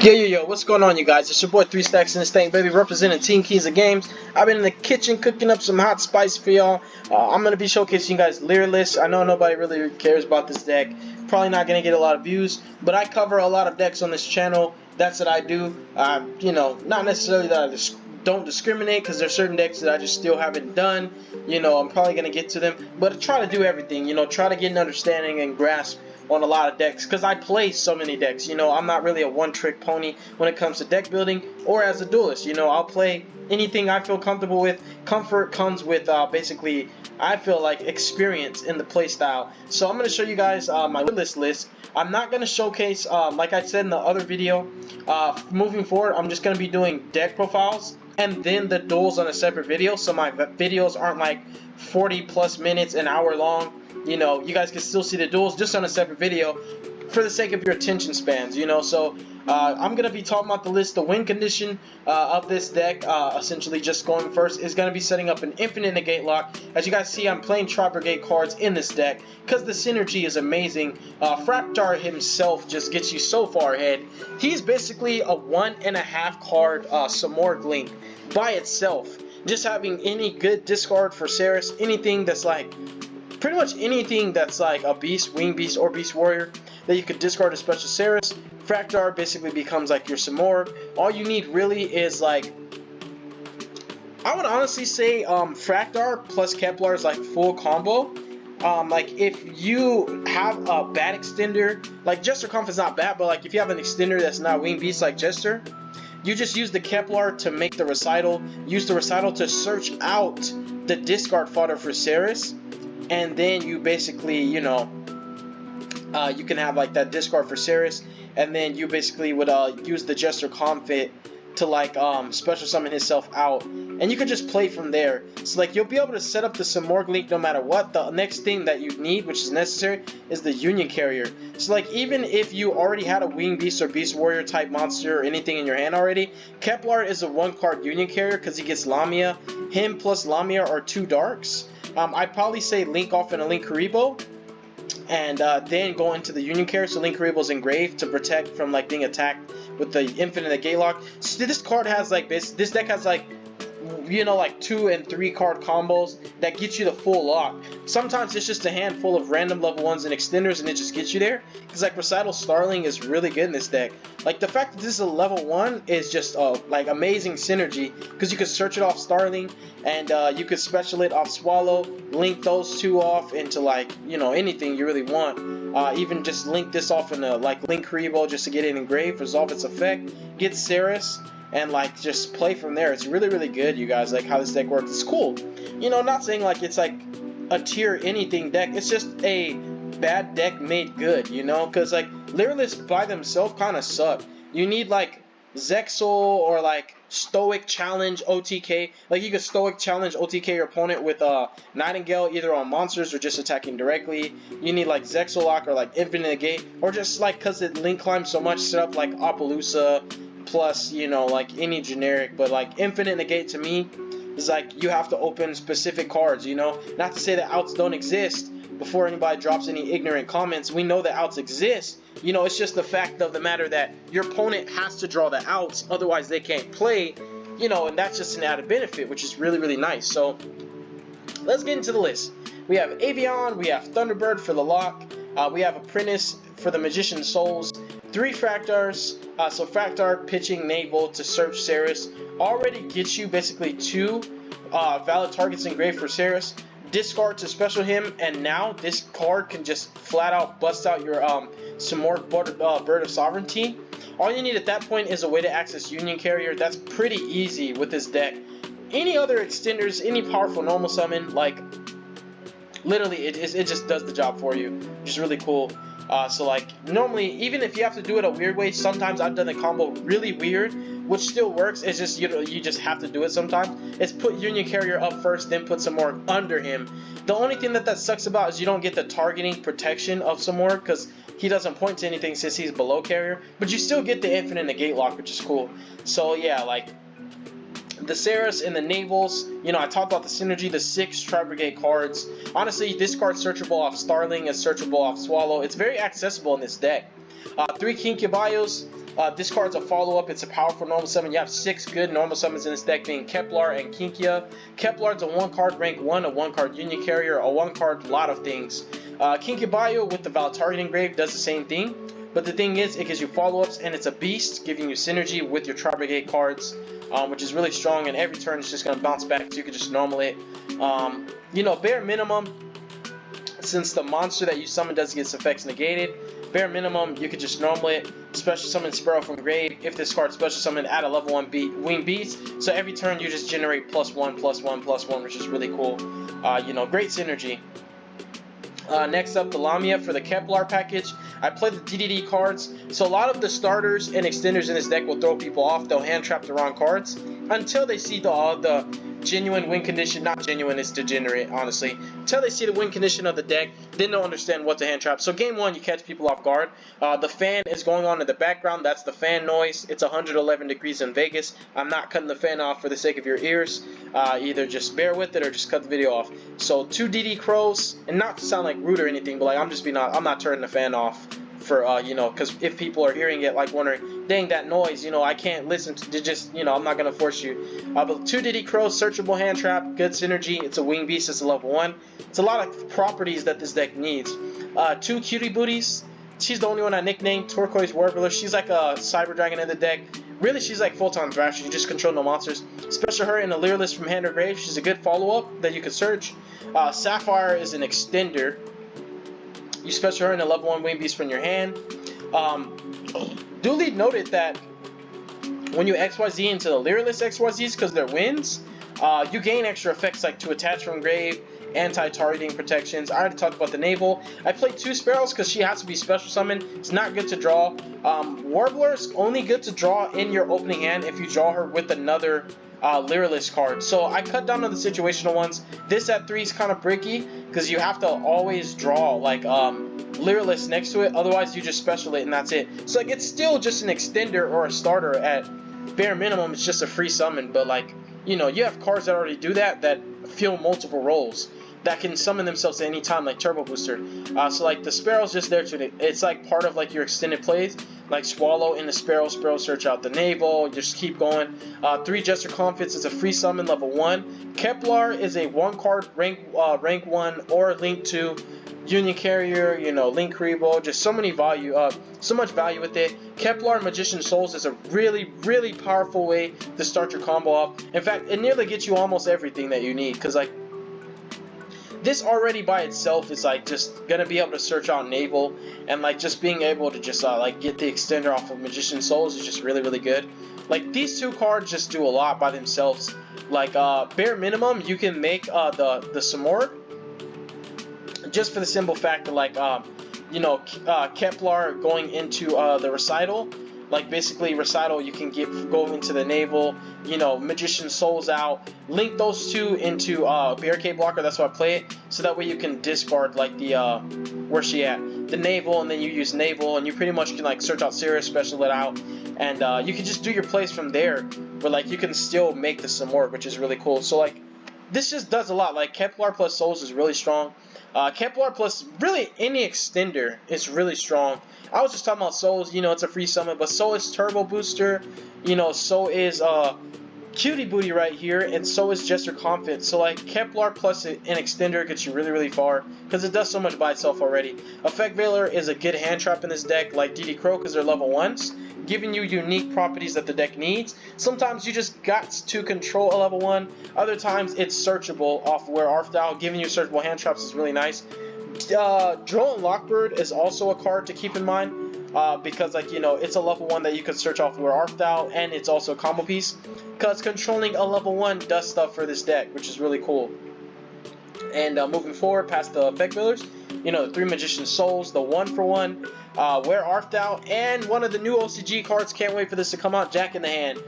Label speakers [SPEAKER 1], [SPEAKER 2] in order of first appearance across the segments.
[SPEAKER 1] Yo, what's going on, you guys? It's your boy 3 Stacks in this thing, baby, representing Team Keys of Games. I've been in the kitchen cooking up some hot spice for y'all. I'm going to be showcasing you guys LYRULISC. I know nobody really cares about this deck. Probably not going to get a lot of views, but I cover a lot of decks on this channel. That's what I do. Not necessarily that I don't discriminate, because there's certain decks that I just still haven't done. I'm probably going to get to them, but I try to do everything, try to get an understanding and grasp on a lot of decks, because I play so many decks. I'm not really a one-trick pony when it comes to deck building or as a duelist. I'll play anything I feel comfortable with. Comfort comes with basically, I feel like, experience in the play style. So I'm going to show you guys my list. I'm not going to showcase, like I said in the other video, moving forward I'm just going to be doing deck profiles and then the duels on a separate video, so my videos aren't like 40 plus minutes, an hour long. You guys can still see the duels just on a separate video for the sake of your attention spans, so I'm going to be talking about the list. The win condition of this deck, essentially just going first, is going to be setting up an infinite negate lock. As you guys see, I'm playing TRIBRIGADE cards in this deck because the synergy is amazing. Fractar himself just gets you so far ahead. He's basically a 1.5 card Samorg Link by itself. Just having any good discard for Ceres, anything that's like pretty much anything that's like a beast, wing beast, or beast warrior that you could discard a special Ceres, Fractar basically becomes like your Samorg. All you need really is like, I would honestly say Fractar plus Kepler is like full combo. Like if you have a bad extender, like Jester Conf is not bad, but like if you have an extender that's not wing beast like Jester, you just use the Kepler to make the recital, use the recital to search out the discard fodder for Ceres, and then you basically, you can have like that discard for Ceres, and then you basically would use the Jester Confit to like special summon himself out, and you could just play from there. So like you'll be able to set up the Samorg Link no matter what. The next thing that you need, which is necessary, is the Union Carrier. So like even if you already had a Wing Beast or Beast Warrior type monster or anything in your hand already, Kepler is a 1-card Union Carrier because he gets Lamia. Him plus Lamia are 2 darks. I'd probably say Link off in a Link Karibo, and then go into the Union Carrier, so Link Karibo's engraved to protect from like being attacked with the infinite negate lock. So this card has like this deck has like like 2 and 3 card combos that get you the full lock. Sometimes it's just a handful of random level 1s and extenders and it just gets you there, because like Recital Starling is really good in this deck. Like the fact that this is a level 1 is just like amazing synergy, because you could search it off Starling, and you could special it off Swallow, link those 2 off into like anything you really want. Even just link this off in a like Link Karibo just to get it engraved, resolve its effect, get Ceres, and like just play from there. It's really good, you guys. Like how this deck works, it's cool. Not saying like it's like a tier anything deck, it's just a bad deck made good, because like LYRULISC by themselves kind of suck. You need like Zexal or like Stoic Challenge OTK. Like you could Stoic Challenge OTK your opponent with Nightingale, either on monsters or just attacking directly. You need like Zexal Lock or like Infinite Negate, or just like because it link climbs so much, set up like Appaloosa plus like any generic. But like Infinite Negate to me is like you have to open specific cards. Not to say that outs don't exist. Before anybody drops any ignorant comments, we know that outs exist. It's just the fact of the matter that your opponent has to draw the outs, otherwise they can't play, and that's just an added benefit, which is really nice. So let's get into the list. We have Avion, we have Thunderbird for the lock, we have Apprentice for the Magician's Souls, 3 Fractars, so Fractar pitching Naval to search Ceres already gets you basically 2 valid targets engraved for Ceres. Discard to special him, and now this card can just flat out bust out your Samorg Bird of Sovereignty. All you need at that point is a way to access Union Carrier. That's pretty easy with this deck. Any other extenders, any powerful normal summon, like literally it just does the job for you, which is really cool. So like normally, even if you have to do it a weird way, sometimes I've done the combo really weird, which still works. It's just you just have to do it sometimes. It's put Union Carrier up first, then put some more under him. The only thing that sucks about is you don't get the targeting protection of some more, because he doesn't point to anything since he's below carrier, but you still get the infinite negate lock, which is cool. So yeah, like the Ceres and the Navals, I talked about the synergy, the 6 TRIBRIGADE cards. Honestly, this card's searchable off Starling, is searchable off Swallow. It's very accessible in this deck. 3 Kinky Bios. This card's a follow-up. It's a powerful normal summon. You have 6 good normal summons in this deck, being Kepler and Kinkia. Kepler's a 1-card rank 1, a 1-card Union Carrier, a 1-card lot of things. Kinky Bio with the Valtarian Engrave does the same thing, but the thing is, it gives you follow-ups, and it's a beast, giving you synergy with your TRIBRIGADE cards, which is really strong, and every turn it's just going to bounce back, so you can just normal it. You know, bare minimum, since the monster that you summon does get its effects negated, bare minimum, you could just normal it, special summon Sparrow from grade. If this card special summon, add a level 1 wing beast, so every turn you just generate +1/+1/+1, which is really cool. You know, great synergy. Next up, the Lamia for the Kepler package. I play the DDD cards, so a lot of the starters and extenders in this deck will throw people off. They'll hand trap the wrong cards until they see the genuine win condition. Not genuine, it's degenerate, honestly. Until they see the win condition of the deck, then they'll understand what to hand trap. So game 1, you catch people off guard. The fan is going on in the background. That's the fan noise. It's 111 degrees in Vegas. I'm not cutting the fan off for the sake of your ears. Either just bear with it or just cut the video off. So 2 DD Crows, and not to sound like rude or anything, but like I'm not turning the fan off for you know, because if people are hearing it like wondering, dang, that noise, you know, I can't listen to, just, you know, I'm not gonna force you. But 2 DD Crows, searchable hand trap, good synergy. It's a wing beast. It's a level 1. It's a lot of properties that this deck needs. 2 Cutie Booties. She's the only one I nicknamed Turquoise Warbler. She's like a Cyber Dragon in the deck. Really, she's like full-time Thrasher. You just control no monsters. Special her in a LYRULISC from hand or grave. She's a good follow-up that you can search. Sapphire is an extender. You special her in a level 1 wing beast from your hand. Duly noted that when you XYZ into the LYRULISC XYZs, because they're wins, you gain extra effects like to attach from grave, anti-targeting protections. I already talked about the navel. I played 2 Sparrows because she has to be special summoned. It's not good to draw. Warbler is only good to draw in your opening hand if you draw her with another LYRULISC card. So I cut down on the situational ones. This at 3 is kind of bricky because you have to always draw like LYRULISC next to it. Otherwise, you just special it and that's it. So like, it's still just an extender or a starter at bare minimum. It's just a free summon, but like, you know, you have cards that already do that fill multiple roles, that can summon themselves at any time, like Turbo Booster. So like the Sparrow's just there to, it's like part of like your extended plays, like Swallow in the Sparrow, search out the navel, just keep going. 3 Jester Comfits is a free summon, level 1. Kepler is a 1-card rank 1 or link 2 Union Carrier, you know, Link Rebo, just so much value with it. Kepler Magician Souls is a really, really powerful way to start your combo off. In fact, it nearly gets you almost everything that you need, because like, this already by itself is like just gonna be able to search out navel, and like just being able to just like get the extender off of Magician Souls is just really, really good. Like, these 2 cards just do a lot by themselves. Like bare minimum, you can make the Samord, just for the simple fact that like you know, Kepler going into the Recital. Like, basically, Recital, you can go into the navel, you know, Magician Souls out, link those 2 into Barricade Blocker. That's why I play it, so that way you can discard, like, the, where's she at? The navel, and then you use navel, and you pretty much can, like, search out Sirius, special it out, and you can just do your plays from there, but, like, you can still make the Samort, which is really cool. So, like, this just does a lot. Like, Kepler plus Souls is really strong. Kepler plus really any extender is really strong. I was just talking about Souls, you know, it's a free summon, but so is Turbo Booster, you know, so is Cutie Booty right here, and so is Jester Confident. So like, Kepler plus an extender gets you really, really far, because it does so much by itself already. Effect Veiler is a good hand trap in this deck, like DD Crow, because they're level 1s, giving you unique properties that the deck needs. Sometimes you just got to control a level 1, other times it's searchable off Wear Arfdal. Giving you searchable hand traps is really nice. Drone Lockbird is also a card to keep in mind, because, like, you know, it's a level 1 that you could search off Wear Arfdal, and it's also a combo piece, because controlling a level 1 does stuff for this deck, which is really cool. And moving forward past the effect builders, you know, the 3 Magician Souls, the 1-for-1, Wear Arfdal, and one of the new OCG cards, can't wait for this to come out, Jack in the Hand.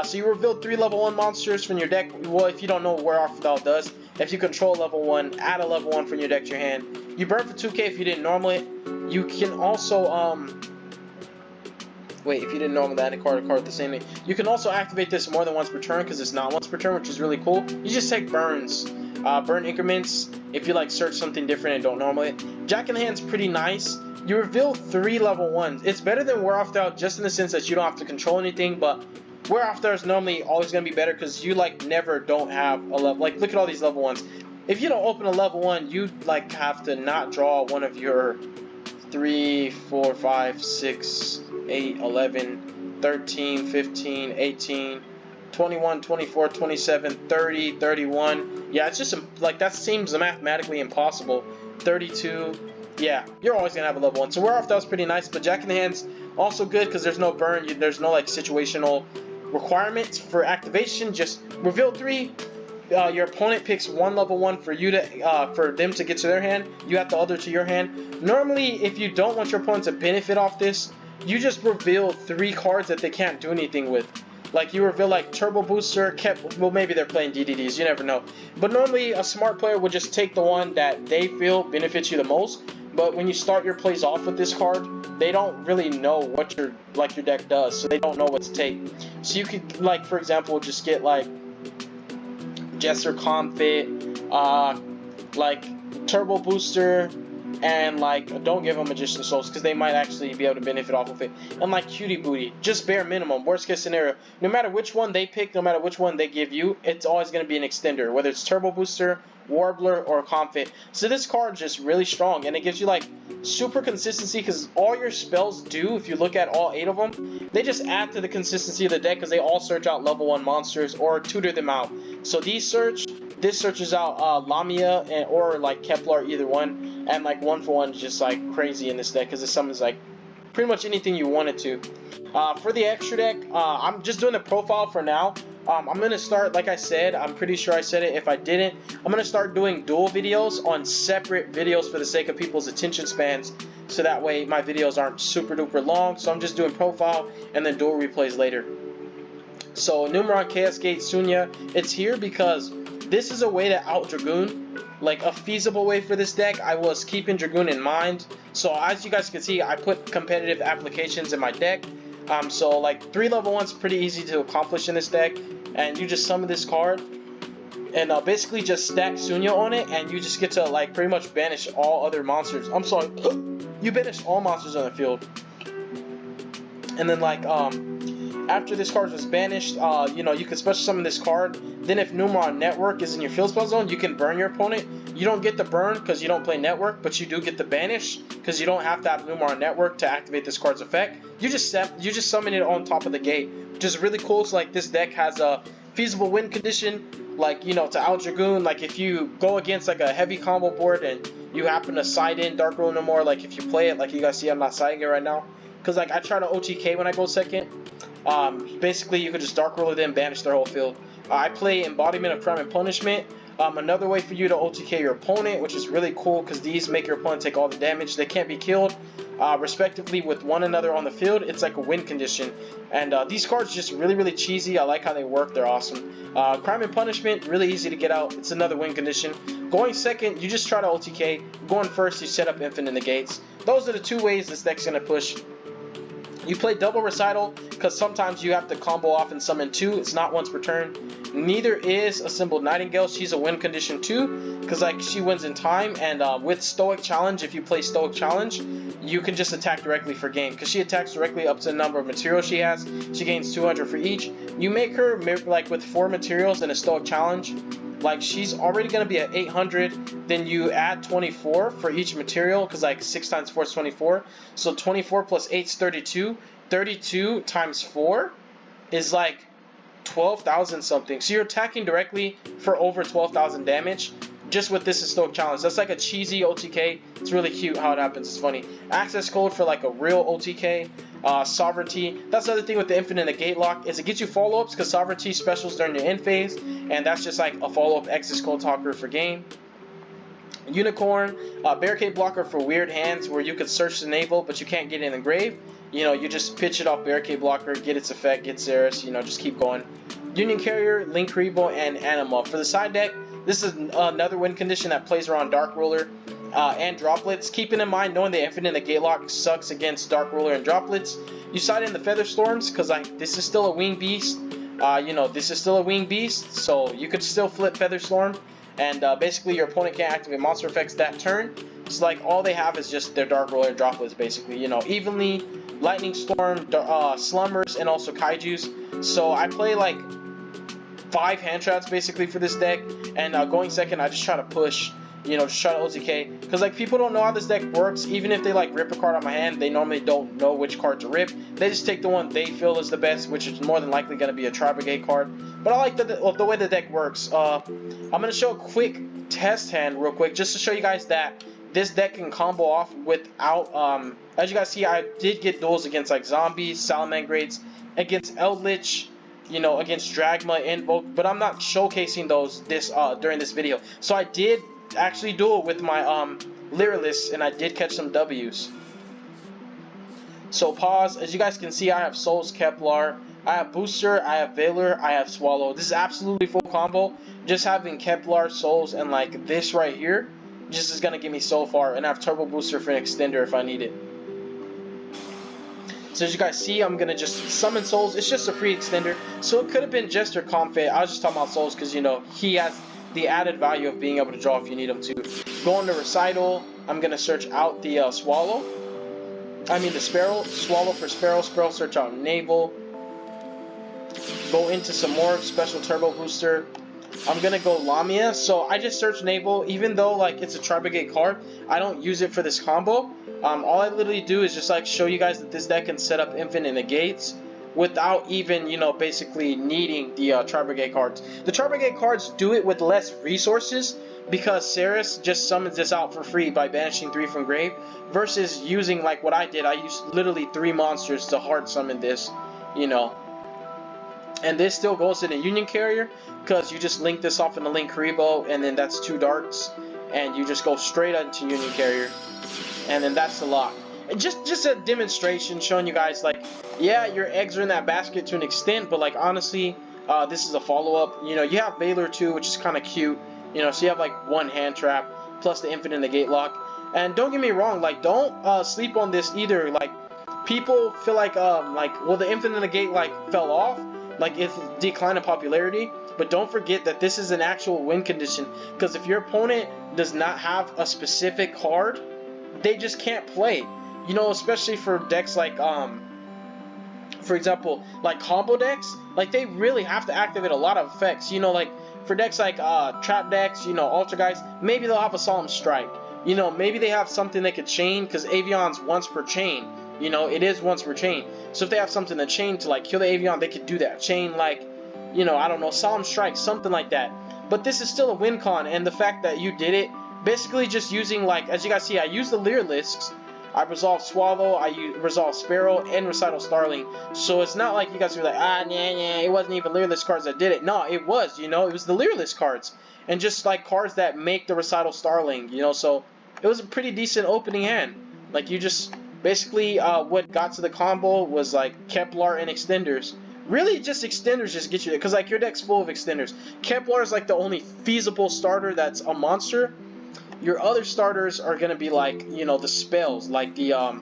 [SPEAKER 1] So you reveal 3 level 1 monsters from your deck. Well, if you don't know what Wear Arfdal does, if you control level 1, add a level 1 from your deck to your hand. You burn for 2k if you didn't normal it. You can also, wait, if you didn't normal that, a card the same name. You can also activate this more than once per turn, because it's not once per turn, which is really cool. You just take burns. burn increments if you like search something different and don't normally. Jack in the Hand's pretty nice. You reveal 3 level 1s. It's better than Wear Off Doubt just in the sense that you don't have to control anything, but Wear Off Doubt is normally always going to be better because you like never don't have a level. Like look at all these level 1s. If you don't open a level 1, you like have to not draw one of your 3, 4, 5, 6, 8, 11, 13, 15, 18, 21, 24, 27, 30, 31. Yeah, it's just like that seems mathematically impossible. 32. Yeah, you're always gonna have a level 1. So Wear Off Doubt's pretty nice, but Jack in the Hand's also good because there's no burn. There's no like situational requirements for activation. Just reveal 3. Your opponent picks 1 level 1 for you to for them to get to their hand. You have the other to your hand. Normally, if you don't want your opponent to benefit off this, you just reveal 3 cards that they can't do anything with. Like you reveal like Turbo Booster, well maybe they're playing DDDs, you never know. But normally a smart player would just take the one that they feel benefits you the most. But when you start your plays off with this card, they don't really know what your deck does, so they don't know what to take. So you could like for example just get like Jester Comfit, like Turbo Booster, and like don't give them Magician Souls because they might actually be able to benefit off of it. And like Cutie Booty, just bare minimum, worst case scenario. No matter which one they pick, no matter which one they give you, it's always going to be an extender, whether it's Turbo Booster, Warbler, or Comfit. So this card is just really strong, and it gives you like super consistency because all your spells do, if you look at all 8 of them, they just add to the consistency of the deck because they all search out level 1 monsters or tutor them out. So these search. This searches out Lamia or like Kepler, either one, and like 1-for-1 is just like crazy in this deck because it summons like pretty much anything you want it to. For the extra deck, I'm just doing the profile for now. I'm gonna start, like I said, I'm pretty sure I said it. If I didn't, I'm gonna start doing dual videos on separate videos for the sake of people's attention spans, so that way my videos aren't super duper long. So I'm just doing profile and then dual replays later. So Numeron, Chaos Gate, Sunya, it's here because this is a way to out Dragoon, like a feasible way for this deck. I was keeping Dragoon in mind, so as you guys can see, I put competitive applications in my deck. So like 3 level 1's pretty easy to accomplish in this deck, and you just summon this card, and basically just stack Sunya on it, and you just get to like pretty much banish all other monsters. I'm sorry, you banish all monsters on the field, and then like after this card was banished, you know, you can special summon this card. Then if Numeron Network is in your field spell zone, you can burn your opponent. You don't get the burn because you don't play Network, but you do get the banish because you don't have to have Numeron Network to activate this card's effect. You just summon it on top of the gate, which is really cool. So like this deck has a feasible win condition, like, you know, to out Dragoon. Like if you go against like a heavy combo board and you happen to side in Dark Rule no more, like if you play it, like you guys see I'm not siding it right now, because like I try to OTK when I go second. Basically you could just Dark Ruler them, banish their whole field. I play Embodiment of Crime and Punishment. Another way for you to OTK your opponent, which is really cool because these make your opponent take all the damage. They can't be killed respectively with one another on the field. It's like a win condition, and these cards just really cheesy. I like how they work, they're awesome. Crime and Punishment, really easy to get out. It's another win condition. Going second, you just try to OTK. Going first, you set up Infinite Negates. Those are the 2 ways this deck's going to push. You play Double Recital because sometimes you have to combo off and summon 2. It's not once per turn. Neither is Assembled Nightingale. She's a win condition too because like she wins in time. And with Stoic Challenge, if you play Stoic Challenge, you can just attack directly for game because she attacks directly up to the number of materials she has. She gains 200 for each. You make her like with 4 materials in a Stoic Challenge, like she's already going to be at 800. Then you add 24 for each material because like 6 times 4 is 24. So 24 plus 8 is 32. 32 times 4 is like 12,000 something. So you're attacking directly for over 12,000 damage just with this Stoic Challenge. That's like a cheesy OTK. It's really cute how it happens. It's funny. Access code for like a real OTK. Sovereignty. That's the other thing with the Infinite Negate lock is it gets you follow-ups because Sovereignty specials during your end phase, and that's just like a follow-up Exodus Code Talker for game. Unicorn, Barricade Blocker for weird hands where you could search the navel but you can't get it in the grave. You know, you just pitch it off Barricade Blocker, get its effect, get Ceres, you know, just keep going. Union Carrier, Link Rebo, and Anima. For the side deck, this is another win condition that plays around Dark Ruler and Droplets. Keeping in mind, knowing the Infinite Negate lock sucks against Dark Ruler and Droplets, you side in the Feather Storms because like this is still a winged beast. You know, this is still a winged beast, so you could still flip Feather Storm. and basically your opponent can't activate monster effects that turn. It's like all they have is just their Dark Roller Droplets, basically. You know, Evenly, Lightning Storm, Slumbers, and also Kaijus. So I play like 5 hand traps basically for this deck, and going second, I just try to push. You know, just try to OTK, because like people don't know how this deck works. Even if they like rip a card out my hand, they normally don't know which card to rip. They just take the one they feel is the best, which is more than likely going to be a TRIBRIGADE card. But I like the way the deck works. I'm going to show a quick test hand real quick, just to show you guys that this deck can combo off without, as you guys see, I did get duels against like Zombies, Salamangreats, against Eldritch, you know, against Dragma, Invoke, but I'm not showcasing those during this video. So I did actually duel with my LYRULISC, and I did catch some W's. So pause. As you guys can see, I have Souls, Kepler, I have Booster, I have Valor, I have Swallow. This is absolutely full combo. Just having Kepler, Souls, and like this right here just is gonna get me so far. And I have Turbo Booster for an extender if I need it. So as you guys see, I'm gonna just summon Souls. It's just a free extender, so it could have been Jester Confit. I was just talking about Souls because, you know, he has the added value of being able to draw if you need him to. Go into Recital. I'm gonna search out the Swallow. I mean the Sparrow. Swallow for Sparrow. Sparrow, search out Naval. Go into some more Special Turbo Booster. I'm gonna go Lamia. So I just searched Naval. Even though like it's a TRIBRIGADE card, I don't use it for this combo. All I literally do is just like show you guys that this deck can set up infinite negates without even, you know, basically needing the TRIBRIGADE cards. The TRIBRIGADE cards do it with less resources, because Saris just summons this out for free by banishing 3 from grave, versus using like what I did. I used literally 3 monsters to hard summon this, you know. And this still goes in a Union Carrier, because you just link this off in the Link Karibo, and then that's 2 darts, and you just go straight into Union Carrier, and then that's the lock. And just a demonstration showing you guys, like, yeah, your eggs are in that basket to an extent, but like honestly, this is a follow-up. You know, you have Valor too, which is kind of cute. You know, so you have like 1 hand trap plus the infinite negate lock. And don't get me wrong, like don't sleep on this either. Like people feel like well, the infinite negate like fell off, like it's declined in popularity. But don't forget that this is an actual win condition, because if your opponent does not have a specific card, they just can't play. You know, especially for decks like, for example, like combo decks, like they really have to activate a lot of effects. You know, like for decks like trap decks, you know, Ultra guys, maybe they'll have a Solemn Strike. You know, maybe they have something they could chain, because Avion's once per chain. You know, it is once per chain. So if they have something to chain to like kill the Avion, they could do that. Chain like, you know, I don't know, Solemn Strike, something like that. But this is still a win con, and the fact that you did it, basically just using, like, as you guys see, I used the LYRULISCs, I resolved Swallow, I resolved Sparrow, and Recital Starling. So it's not like you guys were like, it wasn't even LYRULISC cards that did it. No, it was, you know, it was the LYRULISC cards. And just like cards that make the Recital Starling, you know, so it was a pretty decent opening hand. Like you just, basically what got to the combo was like Kepler and extenders. Really just extenders just get you there, because like your deck's full of extenders. Kepler is like the only feasible starter that's a monster. Your other starters are gonna be like, you know, the spells, like the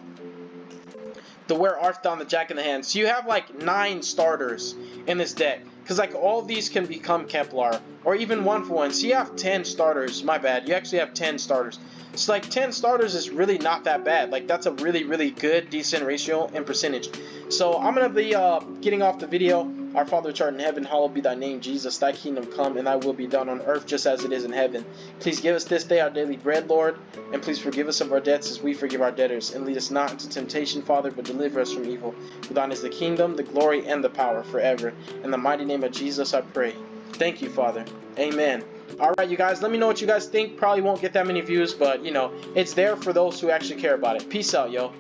[SPEAKER 1] Wear Art on the Jack in the Hand. So you have like 9 starters in this deck, because like all of these can become Kepler, or even 1-for-1. So you have 10 starters. My bad. You actually have 10 starters. It's like 10 starters is really not that bad. Like that's a really, really good, decent ratio and percentage. So I'm going to be getting off the video. Our Father which art in heaven, hallowed be thy name, Jesus. Thy kingdom come, and thy will be done on earth just as it is in heaven. Please give us this day our daily bread, Lord. And please forgive us of our debts as we forgive our debtors. And lead us not into temptation, Father, but deliver us from evil. For thine is the kingdom, the glory, and the power forever. In the mighty name of Jesus I pray. Thank you, Father. Amen. Alright, you guys, let me know what you guys think. Probably won't get that many views, but, you know, it's there for those who actually care about it. Peace out, yo.